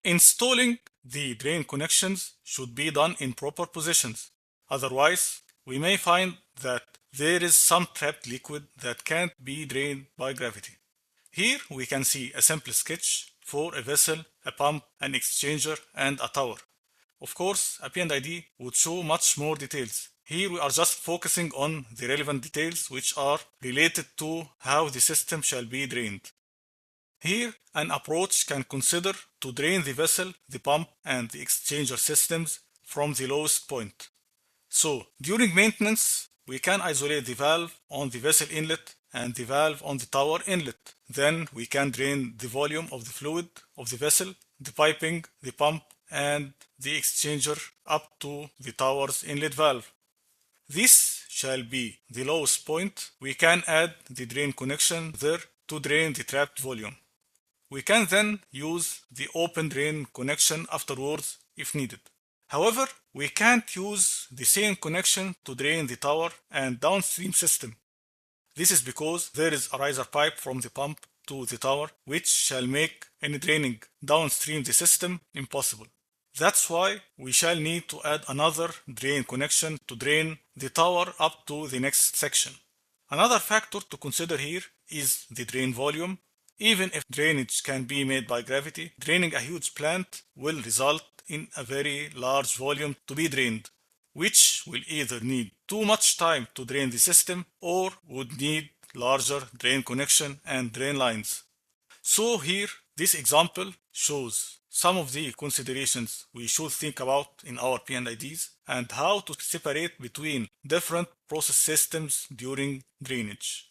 Installing the drain connections should be done in proper positions. Otherwise, we may find that there is some trapped liquid that can't be drained by gravity. Here we can see a simple sketch for a vessel, a pump, an exchanger, and a tower. Of course, a P&ID would show much more details. Here we are just focusing on the relevant details which are related to how the system shall be drained. Here, an approach can consider to drain the vessel, the pump, and the exchanger systems from the lowest point. So, during maintenance, we can isolate the valve on the vessel inlet and the valve on the tower inlet. Then we can drain the volume of the fluid of the vessel, the piping, the pump, and the exchanger up to the tower's inlet valve. This shall be the lowest point. We can add the drain connection there to drain the trapped volume. We can then use the open drain connection afterwards if needed. However, we can't use the same connection to drain the tower and downstream system. This is because there is a riser pipe from the pump to the tower which shall make any draining downstream the system impossible. That's why we shall need to add another drain connection to drain the tower up to the next section. Another factor to consider here is the drain volume. Even if drainage can be made by gravity, draining a huge plant will result in a very large volume to be drained, which will either need too much time to drain the system or would need larger drain connection and drain lines. So here, this example shows some of the considerations we should think about in our P&IDs and how to separate between different process systems during drainage.